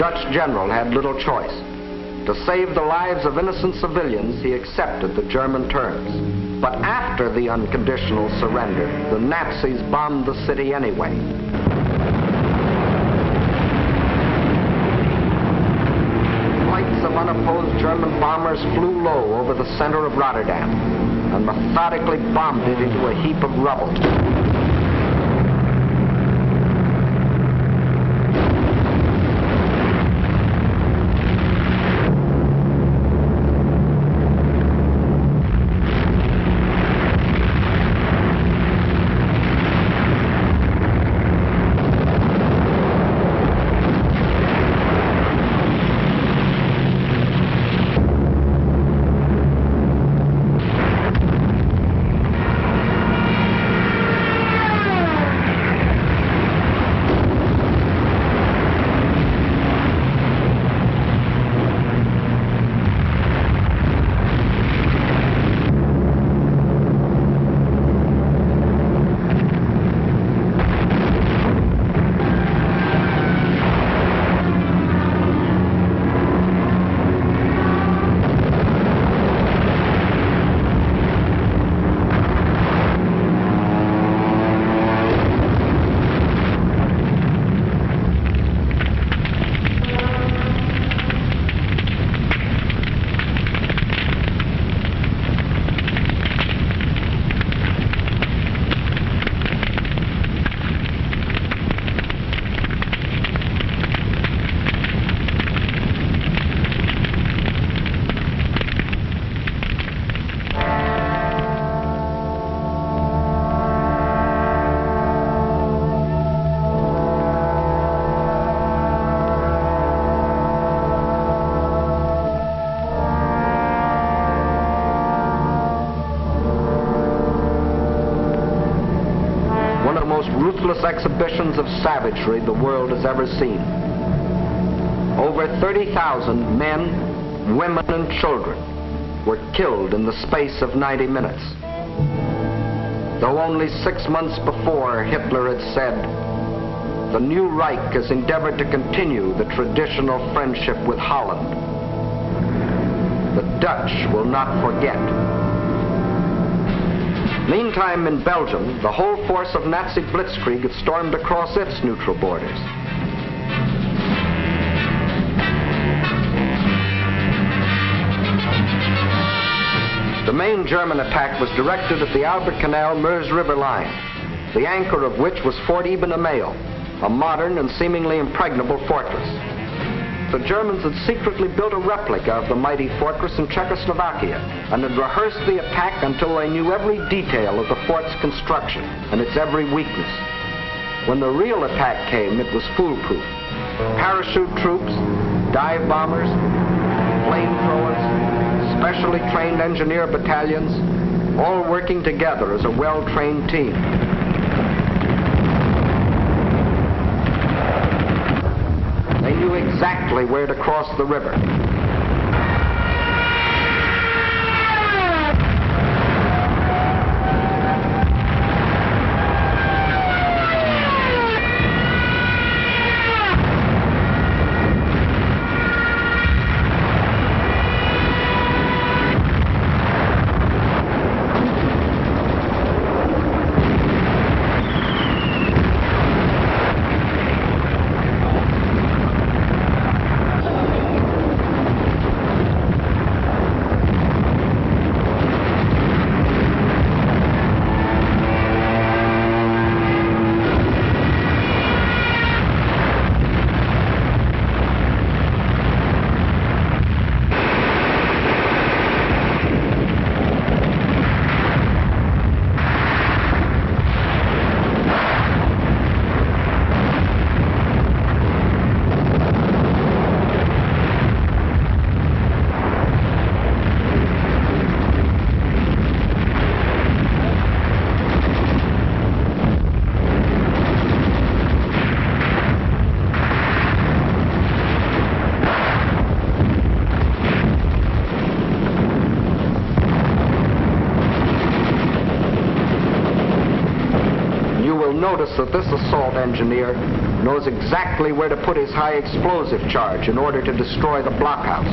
Dutch general had little choice. To save the lives of innocent civilians, he accepted the German terms. But after the unconditional surrender, the Nazis bombed the city anyway. Flights of unopposed German bombers flew low over the center of Rotterdam and methodically bombed it into a heap of rubble. Ruthless exhibitions of savagery the world has ever seen. Over 30,000 men, women, and children were killed in the space of 90 minutes. Though only 6 months before Hitler had said, "The new Reich has endeavored to continue the traditional friendship with Holland. The Dutch will not forget." Meantime, in Belgium, the whole force of Nazi blitzkrieg had stormed across its neutral borders. The main German attack was directed at the Albert Canal-Meuse River line, the anchor of which was Fort Iban-Amael, a modern and seemingly impregnable fortress. The Germans had secretly built a replica of the mighty fortress in Czechoslovakia and had rehearsed the attack until they knew every detail of the fort's construction and its every weakness. When the real attack came, it was foolproof. Parachute troops, dive bombers, flamethrowers, specially trained engineer battalions, all working together as a well-trained team. They knew exactly where to cross the river. notice that this assault engineer knows exactly where to put his high explosive charge in order to destroy the blockhouse.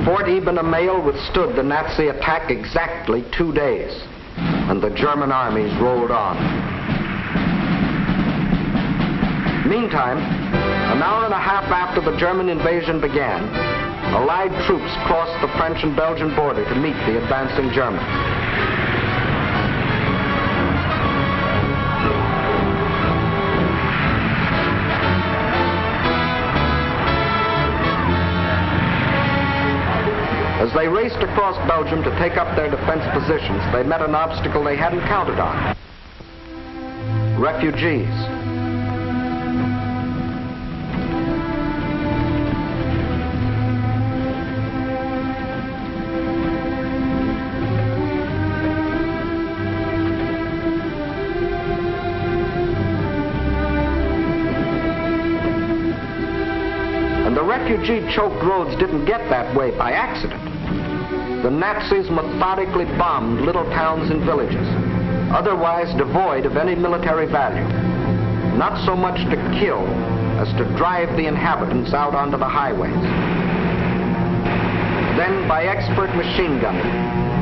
Fort Eben-Emael withstood the Nazi attack exactly 2 days, and the German armies rolled on. Meantime, an hour and a half after the German invasion began, Allied troops crossed the French and Belgian border to meet the advancing Germans. As they raced across Belgium to take up their defense positions, they met an obstacle they hadn't counted on. Refugees. And the refugee-choked roads didn't get that way by accident. The Nazis methodically bombed little towns and villages, otherwise devoid of any military value, not so much to kill as to drive the inhabitants out onto the highways. Then, by expert machine gunning,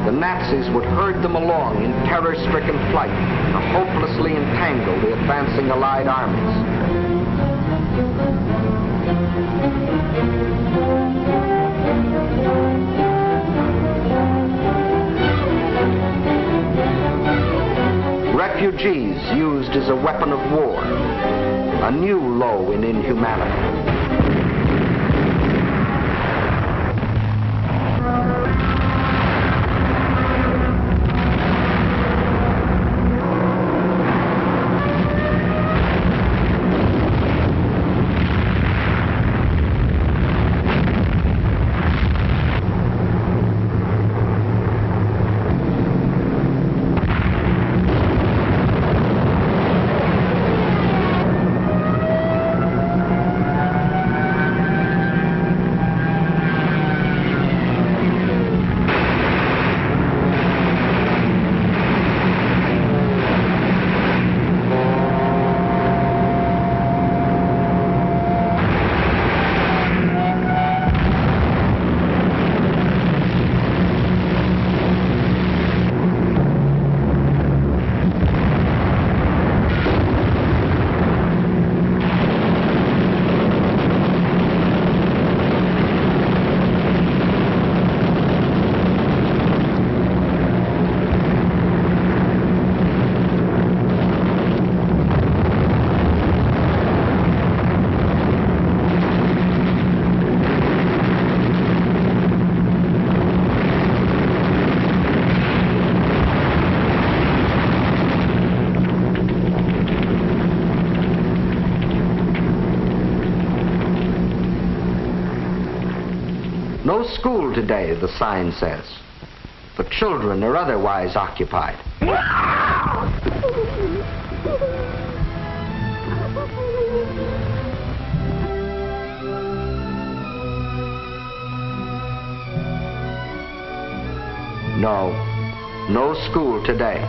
the Nazis would herd them along in terror-stricken flight to hopelessly entangle the advancing Allied armies. Refugees used as a weapon of war, a new low in inhumanity. No school today, the sign says. The children are otherwise occupied. No school today.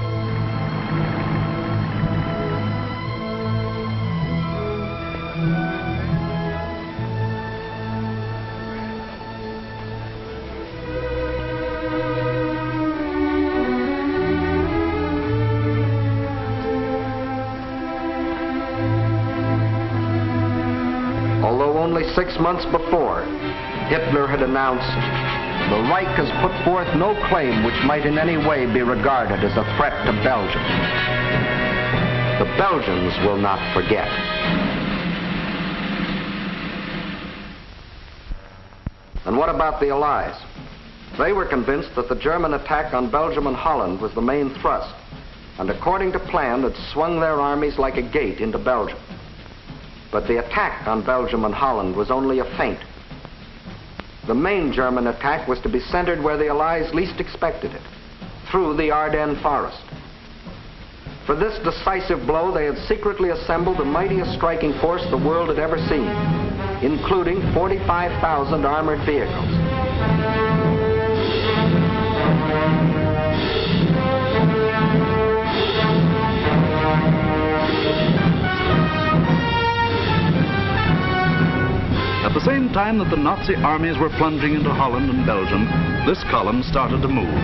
Although only 6 months before, Hitler had announced, "The Reich has put forth no claim which might in any way be regarded as a threat to Belgium. The Belgians will not forget." And what about the Allies? They were convinced that the German attack on Belgium and Holland was the main thrust, and according to plan had swung their armies like a gate into Belgium. But the attack on Belgium and Holland was only a feint. The main German attack was to be centered where the Allies least expected it, through the Ardennes forest. For this decisive blow, they had secretly assembled the mightiest striking force the world had ever seen, including 45,000 armored vehicles. At the same time that the Nazi armies were plunging into Holland and Belgium, this column started to move.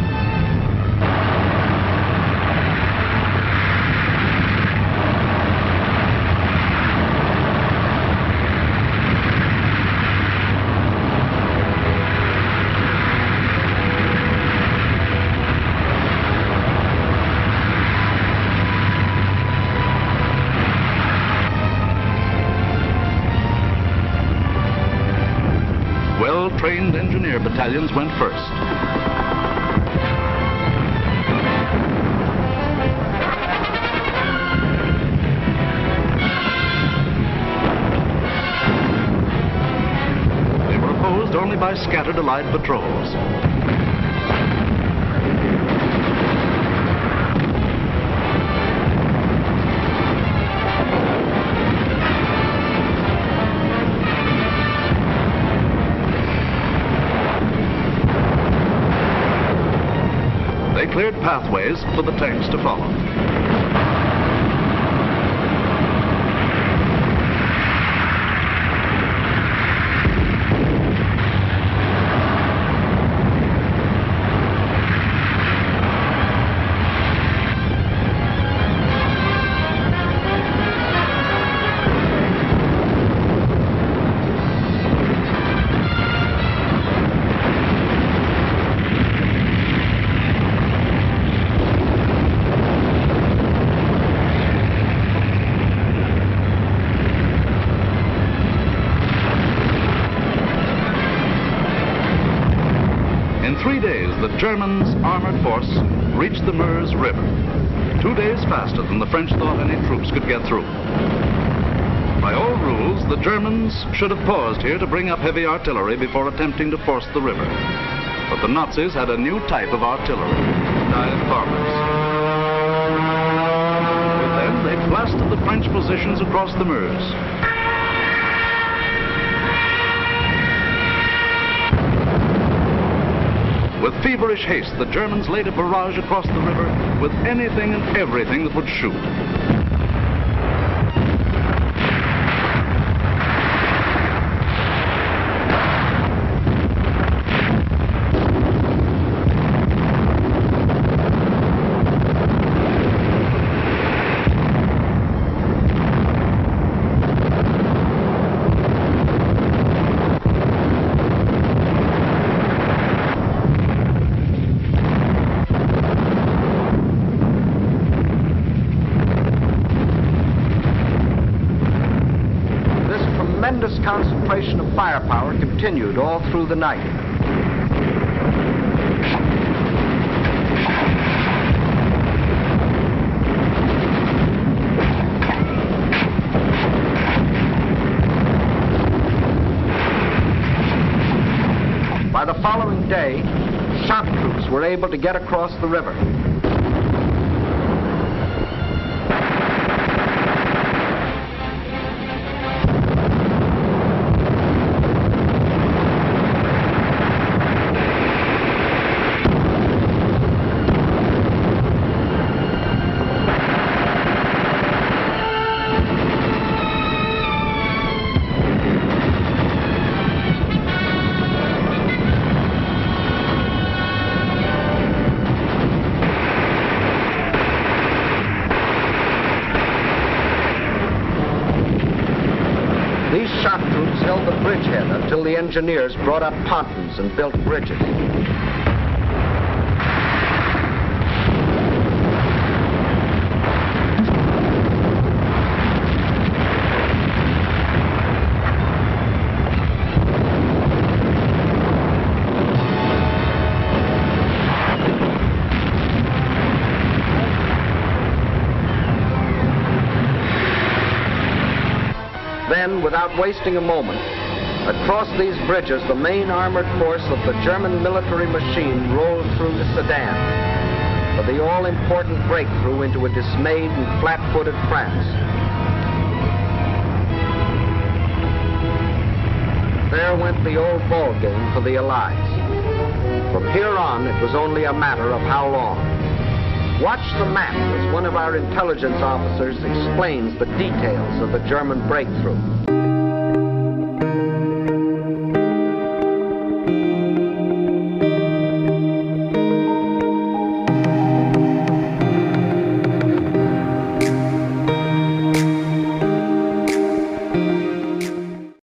Well-trained engineer battalions went first. They were opposed only by scattered Allied patrols. They cleared pathways for the tanks to follow. In 3 days, the Germans' armored force reached the Meuse River, 2 days faster than the French thought any troops could get through. By all rules, the Germans should have paused here to bring up heavy artillery before attempting to force the river. But the Nazis had a new type of artillery, dive bombers. With them, they blasted the French positions across the Meuse. With feverish haste, the Germans laid a barrage across the river with anything and everything that would shoot. Tremendous concentration of firepower continued all through the night. By the following day, shock troops were able to get across the river. These shock troops held the bridgehead until the engineers brought up pontons and built bridges. Then, without wasting a moment, across these bridges, the main armored force of the German military machine rolled through the Sedan. for the all-important breakthrough into a dismayed and flat-footed France. There went the old ball game for the Allies. From here on, it was only a matter of how long. Watch the map as one of our intelligence officers explains the details of the German breakthrough.